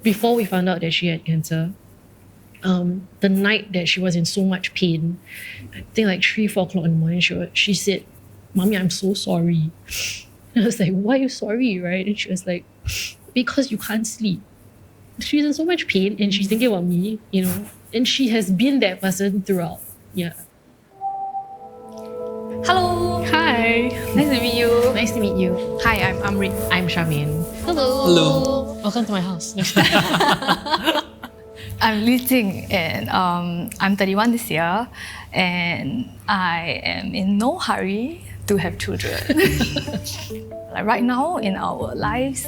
before we found out that she had cancer, the night that she was in so much pain, I think like 3-4 o'clock in the morning, she said, "Mommy, I'm so sorry." And I was like, "Why are you sorry?" Right? And she was like, "Because you can't sleep." She's in so much pain and she's thinking about me, and she has been that person throughout. Yeah. Hello. Hi. Nice to meet you. Nice to meet you. Hi, I'm Amrit. I'm Charmaine. Hello. Hello. Welcome to my house. I'm Li Jing and I'm 31 this year and I am in no hurry to have children. Like right now in our lives,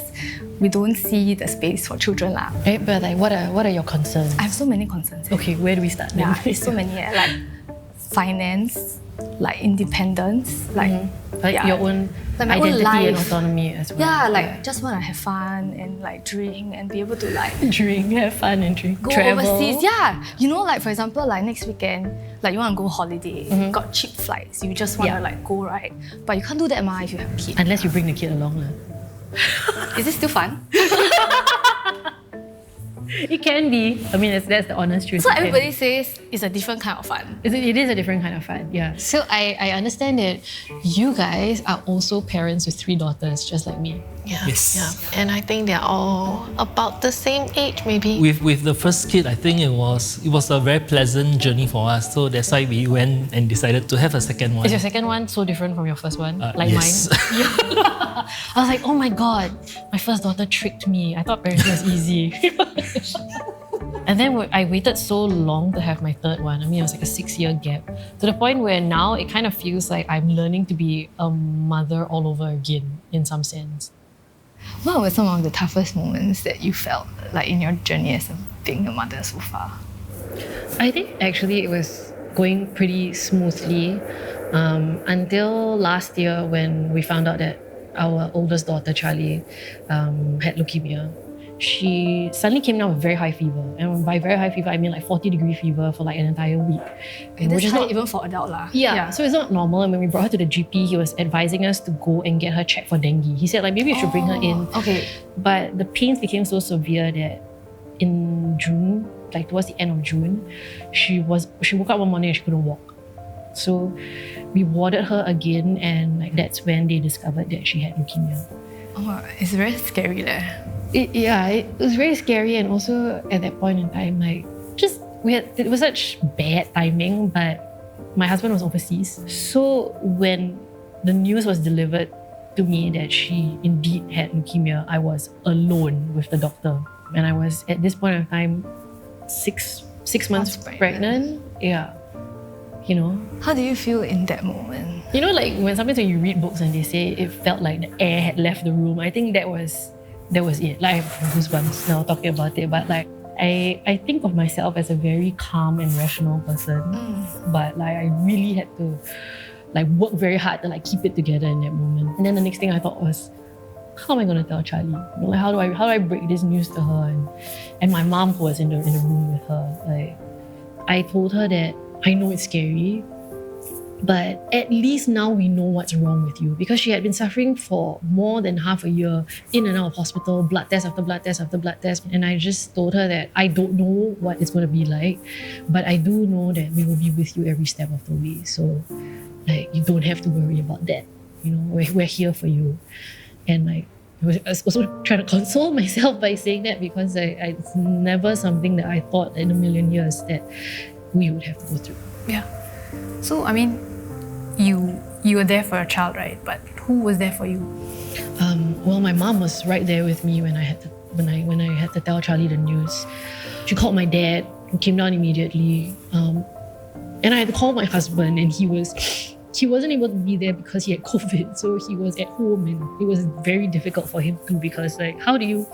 we don't see the space for children lah. Right, but like, what are your concerns? I have so many concerns. Okay, where do we start? Yeah, it's so many. Like finance, like independence, like your own like my identity own life. and autonomy as well. Yeah, like just want to have fun and like drink and be able to like drink, have fun and drink. go Travel. overseas. Yeah, like for example, like next weekend, like you want to go holiday, got cheap flights, you just want to like go, right? But you can't do that if you have a kid. Unless you bring the kid along. Is it still fun? It can be. I mean, that's the honest truth. So everybody says it's a different kind of fun. It is a different kind of fun, yeah. So I understand that you guys are also parents with 3 daughters, just like me. Yeah. Yes. Yeah. And I think they're all about the same age, maybe. With the first kid, I think it was a very pleasant journey for us. So that's why we went and decided to have a second one. Is your second one so different from your first one? Like yes. mine? I was like, oh my god, my first daughter tricked me. I thought parenting was easy. And then I waited so long to have my third one. I mean, it was like a 6-year gap. To the point where now it kind of feels like I'm learning to be a mother all over again, in some sense. What were some of the toughest moments that you felt like in your journey as being a mother so far? I think actually it was going pretty smoothly until last year when we found out that our oldest daughter, Charlie, had leukemia. She suddenly came down with very high fever. And by very high fever, I mean like 40-degree fever for like an entire week. Okay, that's high even for adult lah. Yeah, so it's not normal. And when we brought her to the GP, he was advising us to go and get her checked for dengue. He said like maybe you should bring her in. Okay. But the pains became so severe that in June, like towards the end of June, she woke up one morning and she couldn't walk. So we warded her again, and like that's when they discovered that she had leukemia. Oh, it's very scary there. It was very scary, and also at that point in time, like it was such bad timing, but my husband was overseas. So when the news was delivered to me that she indeed had leukemia, I was alone with the doctor. And I was at this point in time 6 months pregnant. Yeah. How do you feel in that moment? Like sometimes when you read books and they say it felt like the air had left the room, I think that was it. Like I have goosebumps now talking about it, but like I think of myself as a very calm and rational person, but like I really had to like work very hard to like keep it together in that moment. And then the next thing I thought was, how am I going to tell Charlie? Like how do I break this news to her? And my mom, who was in the room with her, like I told her that I know it's scary, but at least now we know what's wrong with you, because she had been suffering for more than half a year in and out of hospital, blood test after blood test after blood test. And I just told her that I don't know what it's going to be like, but I do know that we will be with you every step of the way. So like you don't have to worry about that. We're here for you. And like I was also trying to console myself by saying that, because it's never something that I thought in a million years that we would have to go through. Yeah. So I mean, you were there for your child, right? But who was there for you? Well, my mom was right there with me when I had to tell Charlie the news. She called my dad, who came down immediately, and I had to call my husband, and he wasn't able to be there because he had COVID, so he was at home, and it was very difficult for him too, because like how do you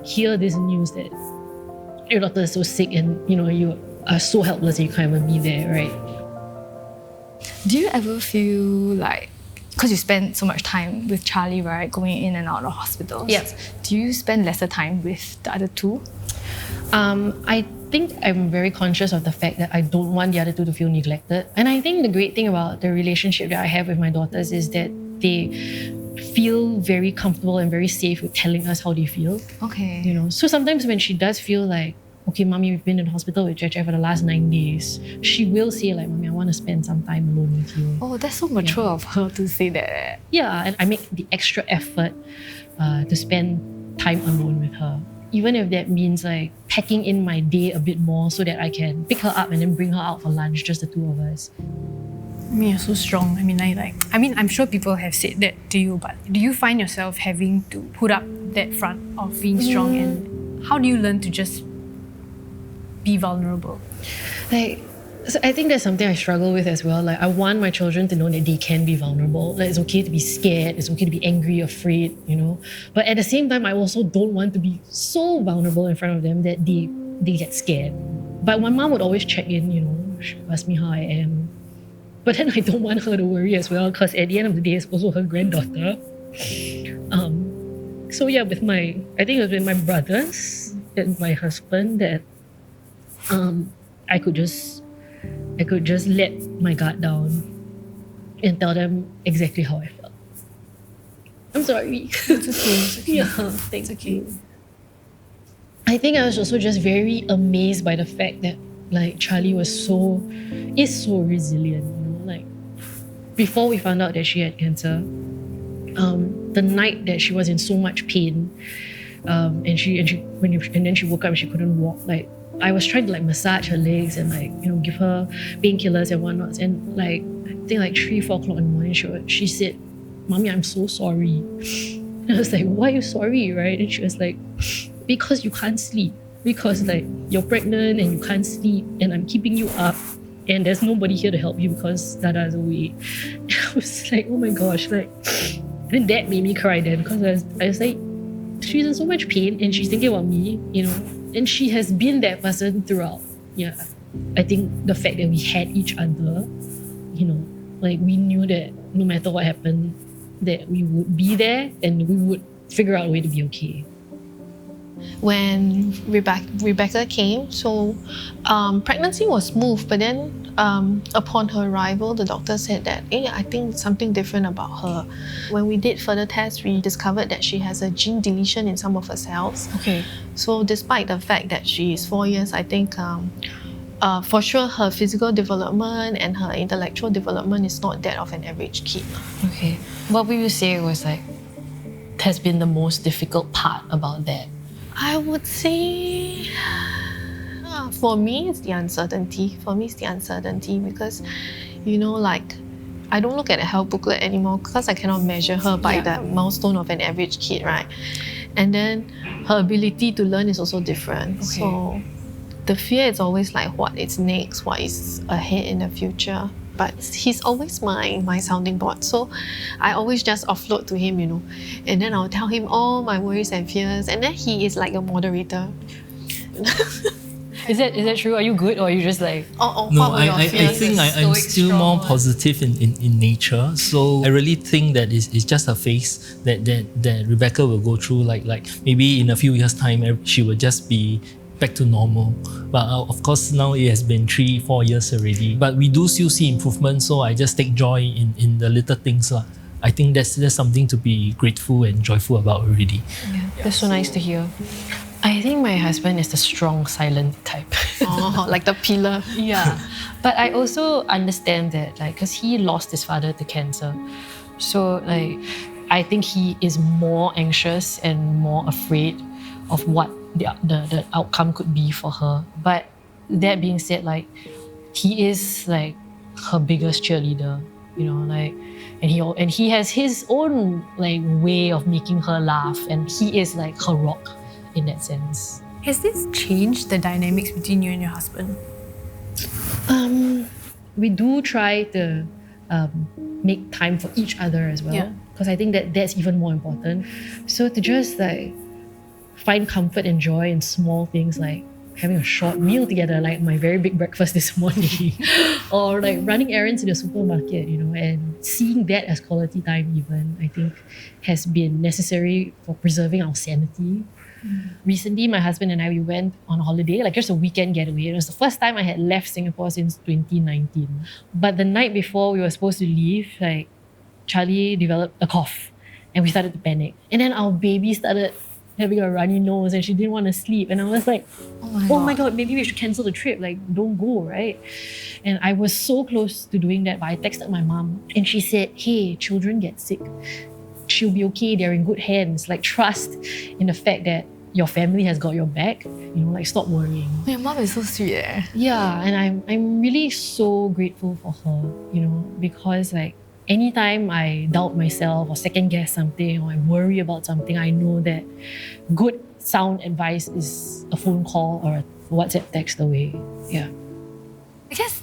hear this news that your daughter is so sick and you are so helpless and you can't even be there, right? Do you ever feel like, because you spend so much time with Charlie, right, going in and out of hospitals, do you spend lesser time with the other two? I think I'm very conscious of the fact that I don't want the other two to feel neglected. And I think the great thing about the relationship that I have with my daughters is that they feel very comfortable and very safe with telling us how they feel. Okay. You know, so sometimes when she does feel like, okay, mommy, we've been in the hospital with Jeje for the last 9 days, she will say like, mommy, I want to spend some time alone with you. Oh, that's so mature of her to say that. Yeah, and I make the extra effort to spend time alone with her. Even if that means like packing in my day a bit more so that I can pick her up and then bring her out for lunch, just the two of us. I mean, you're so strong. I mean, I'm sure people have said that to you, but do you find yourself having to put up that front of being strong? And how do you learn to just be vulnerable? Like, so I think that's something I struggle with as well. Like, I want my children to know that they can be vulnerable. Like, it's okay to be scared. It's okay to be angry, afraid, you know. But at the same time, I also don't want to be so vulnerable in front of them that they get scared. But my mom would always check in, you know, she would ask me how I am. But then I don't want her to worry as well, because at the end of the day, it's also her granddaughter. So yeah, I think it was with my brothers and my husband that I could just let my guard down and tell them exactly how I felt. I'm sorry. It's okay. Yeah, thank you. I think I was also just very amazed by the fact that like Charlie is so resilient. You know, like before we found out that she had cancer, the night that she was in so much pain, and then she woke up and she couldn't walk. Like, I was trying to like massage her legs and like, you know, give her painkillers and whatnot. And like, I think like 3-4 o'clock in the morning, she said, "Mommy, I'm so sorry." And I was like, "Why are you sorry?" Right? And she was like, "Because you can't sleep. Because like you're pregnant and you can't sleep, and I'm keeping you up, and there's nobody here to help you because Dada is away." And I was like, oh my gosh, like, then that made me cry then, because I was like, she's in so much pain and she's thinking about me, you know, and she has been that person throughout. Yeah, I think the fact that we had each other, you know, like we knew that no matter what happened, that we would be there and we would figure out a way to be okay. When Rebecca came, so pregnancy was smooth, but then upon her arrival, the doctor said that, I think something different about her. When we did further tests, we discovered that she has a gene deletion in some of her cells. Okay. So despite the fact that she is 4 years, I think for sure her physical development and her intellectual development is not that of an average kid. Okay. What would you say was like has been the most difficult part about that? I would say, for me, it's the uncertainty. Because, you know, like, I don't look at a health booklet anymore because I cannot measure her by the milestone of an average kid, right? And then her ability to learn is also different. Okay. So the fear is always like, what is next? What is ahead in the future? But he's always my sounding board. So I always just offload to him, you know. And then I'll tell him all my worries and fears. And then he is like a moderator. Is that true? Are you good or are you just like... No, I think I'm still more positive in nature. So I really think that it's just a phase that Rebecca will go through. Like maybe in a few years' time, she will just be back to normal. But of course, now it has been 3-4 years already. But we do still see improvement, so I just take joy in the little things. I think that's something to be grateful and joyful about already. Yeah, that's so nice to hear. I think my husband is the strong, silent type. Oh, like the pillar. Yeah. But I also understand that, like, because he lost his father to cancer. So, like, I think he is more anxious and more afraid of what the outcome could be for her. But that being said, like, he is like her biggest cheerleader, you know, like, and he has his own like way of making her laugh, and he is like her rock in that sense. Has this changed the dynamics between you and your husband? We do try to make time for each other as well, because I think that's even more important. So to just like find comfort and joy in small things, like having a short meal together, like my very big breakfast this morning, or like running errands in the supermarket, you know, and seeing that as quality time even, I think has been necessary for preserving our sanity. Recently, my husband and I, we went on holiday, like just a weekend getaway. It was the first time I had left Singapore since 2019. But the night before we were supposed to leave, like Charlie developed a cough. And we started to panic. And then our baby started having a runny nose and she didn't want to sleep. And I was like, oh my God, maybe we should cancel the trip. Like, don't go, right? And I was so close to doing that, but I texted my mom and she said, hey, children get sick. She'll be okay. They're in good hands. Like, trust in the fact that your family has got your back. You know, like, stop worrying. Your mom is so sweet. Yeah, and I'm really so grateful for her, you know, because like anytime I doubt myself or second guess something or I worry about something, I know that good sound advice is a phone call or a WhatsApp text away. Yeah. I guess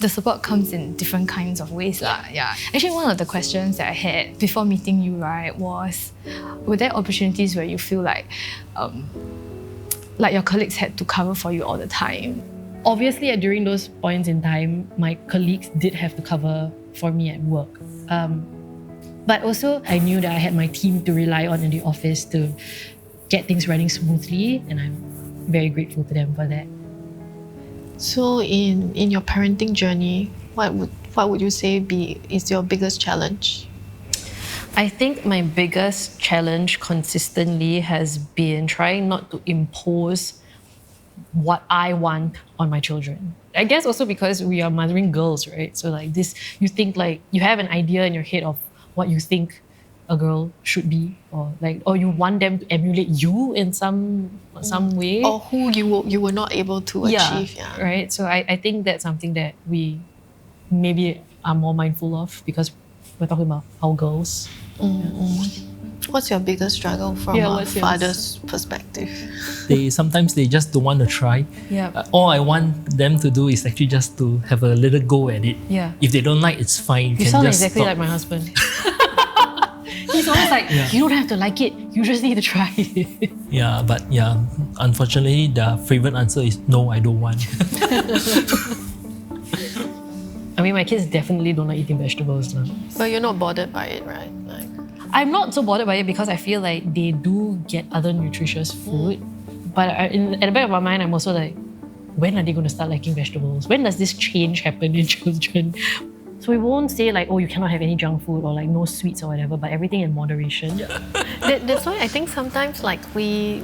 the support comes in different kinds of ways. Yeah. Actually, one of the questions that I had before meeting you, right, was were there opportunities where you feel like your colleagues had to cover for you all the time? Obviously, during those points in time, my colleagues did have to cover for me at work. But also, I knew that I had my team to rely on in the office to get things running smoothly, and I'm very grateful to them for that. So in your parenting journey, what would you say is your biggest challenge? I think my biggest challenge consistently has been trying not to impose what I want on my children. I guess also because we are mothering girls, right? So like this, you think like you have an idea in your head of what you think a girl should be, or you want them to emulate you in some way, or who you were not able to achieve. Yeah. Right. So I think that's something that we maybe are more mindful of because we're talking about our girls. What's your biggest struggle from a father's perspective? Sometimes they just don't want to try. Yeah. All I want them to do is actually just to have a little go at it. Yeah. If they don't like, it's fine. You can sound just exactly stop. like my husband. He's always like, you don't have to like it. You just need to try it. Yeah, but unfortunately, the favorite answer is no, I don't want. I mean, my kids definitely don't like eating vegetables. But you're not bothered by it, right? Like, I'm not so bothered by it because I feel like they do get other nutritious food. But at the back of my mind, I'm also like, when are they going to start liking vegetables? When does this change happen in children? So we won't say like, oh, you cannot have any junk food or like no sweets or whatever, but everything in moderation. that's why I think sometimes like we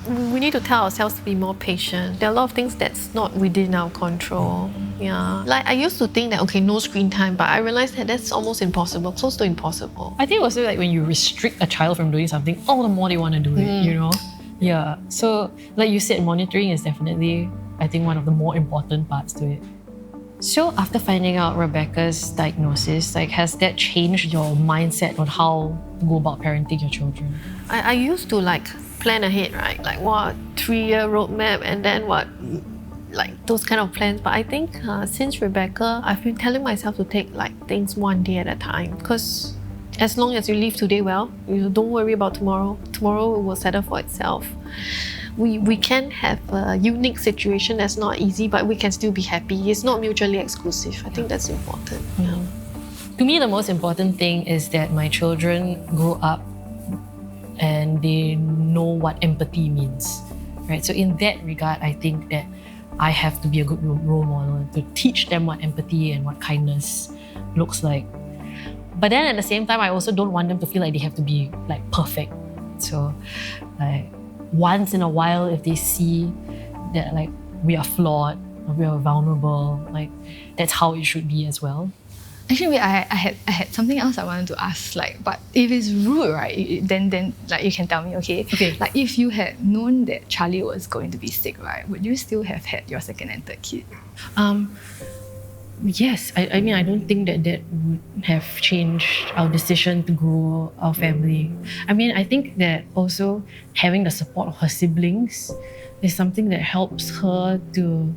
need to tell ourselves to be more patient. There are a lot of things that's not within our control. Yeah. Like I used to think that, okay, no screen time, but I realized that that's almost impossible, close to impossible. I think also like when you restrict a child from doing something, all the more they want to do it, you know? Yeah. So like you said, monitoring is definitely, I think, one of the more important parts to it. So after finding out Rebecca's diagnosis, like has that changed your mindset on how to go about parenting your children? I used to like plan ahead, right? Like what 3-year roadmap and then what, like those kind of plans. But I think since Rebecca, I've been telling myself to take like things one day at a time, because as long as you live today well, you don't worry about tomorrow. Tomorrow will settle for itself. We can have a unique situation that's not easy, but we can still be happy. It's not mutually exclusive. I think that's important. Yeah. To me, the most important thing is that my children grow up and they know what empathy means, right? So in that regard, I think that I have to be a good role model to teach them what empathy and what kindness looks like. But then at the same time, I also don't want them to feel like they have to be like perfect. So like once in a while, if they see that like we are flawed or we are vulnerable, like that's how it should be as well. Actually, I had something else I wanted to ask. Like, but if it's rude, right? Then like you can tell me, okay? Like if you had known that Charlie was going to be sick, right? Would you still have had your second and third kid? Yes, I mean, I don't think that would have changed our decision to grow our family. I mean, I think that also having the support of her siblings is something that helps her to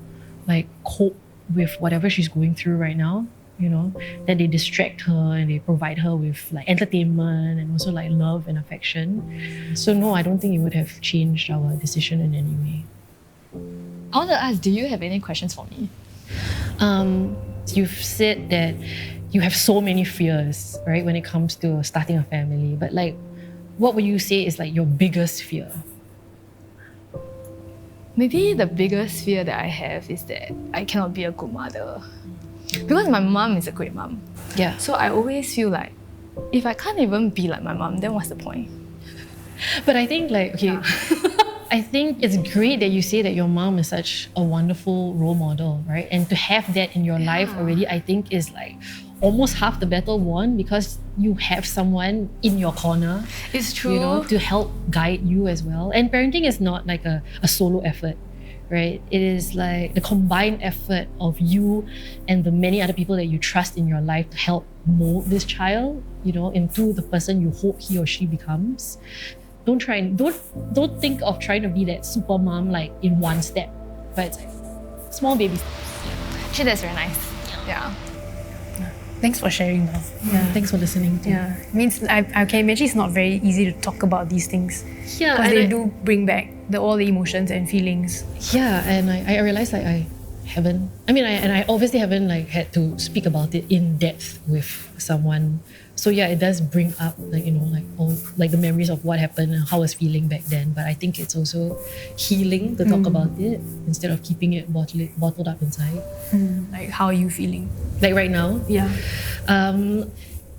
like cope with whatever she's going through right now. You know, that they distract her and they provide her with like entertainment and also like love and affection. So no, I don't think it would have changed our decision in any way. I want to ask, do you have any questions for me? You've said that you have so many fears, right, when it comes to starting a family. But like, what would you say is like your biggest fear? Maybe the biggest fear that I have is that I cannot be a good mother. Because my mom is a great mom. Yeah. So I always feel like if I can't even be like my mom, then what's the point? But I think like, okay, I think it's great that you say that your mom is such a wonderful role model, right? And to have that in your life already, I think is like almost half the battle won, because you have someone in your corner, It's true. you know, to help guide you as well. And parenting is not like a solo effort, right? It is like the combined effort of you and the many other people that you trust in your life to help mold this child, you know, into the person you hope he or she becomes. Don't think of trying to be that super mom like in one step, but it's like small baby steps. Actually, that's very nice. Yeah. Thanks for sharing, though. Yeah, thanks for listening. Yeah, means I can imagine it's not very easy to talk about these things. Yeah, Because and they do bring back all the emotions and feelings. Yeah, and I realized like I haven't. I mean, I obviously haven't like had to speak about it in depth with someone. So yeah, it does bring up like, you know, like all like the memories of what happened and how I was feeling back then. But I think it's also healing to talk about it instead of keeping it bottled up inside. Like, how are you feeling? Like right now, Yeah.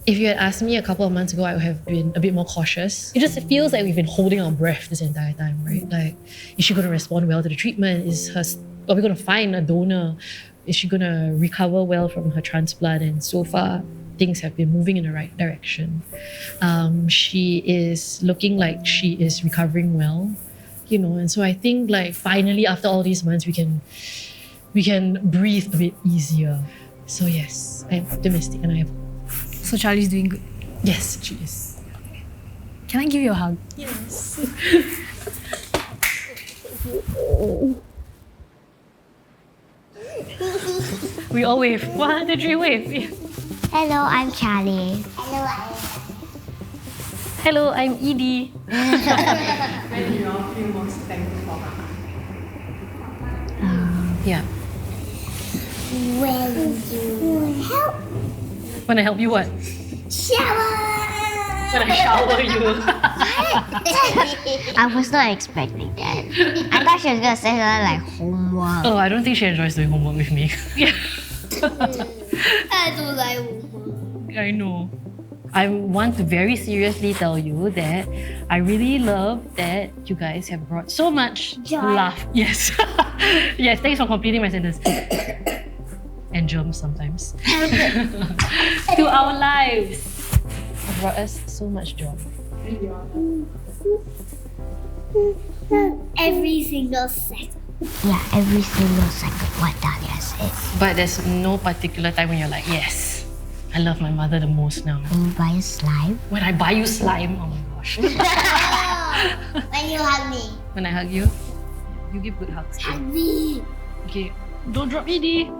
if you had asked me a couple of months ago, I would have been a bit more cautious. It just feels like we've been holding our breath this entire time, right? Like, is she going to respond well to the treatment? Are we going to find a donor? Is she going to recover well from her transplant? And so far, things have been moving in the right direction. She is looking like she is recovering well, you know. And so I think like finally, after all these months, we can breathe a bit easier. So yes, I'm optimistic and I have. So Charlie's doing good. Yes, she is. Can I give you a hug? Yes. We all wave. 1, 2, 3, wave. Hello, I'm Charlie. Hello, I'm Edie. Yeah. When you help When I help you what? shower. When I shower you. I was not expecting that. I thought she was gonna say something like homework. Oh, I don't think she enjoys doing homework with me. I don't like homework. I know. I want to very seriously tell you that I really love that you guys have brought so much Joy. laugh. Yes. Yes, thanks for completing my sentence. And germs sometimes. To our lives. It brought us so much joy. Every single second. Yeah, every single second. What Dahlia said. But there's no particular time when you're like, yes, I love my mother the most now. When you buy a slime. When I buy you slime, oh my gosh. When you hug me. When I hug you, you give good hugs. Hug me. Okay, don't drop Edie.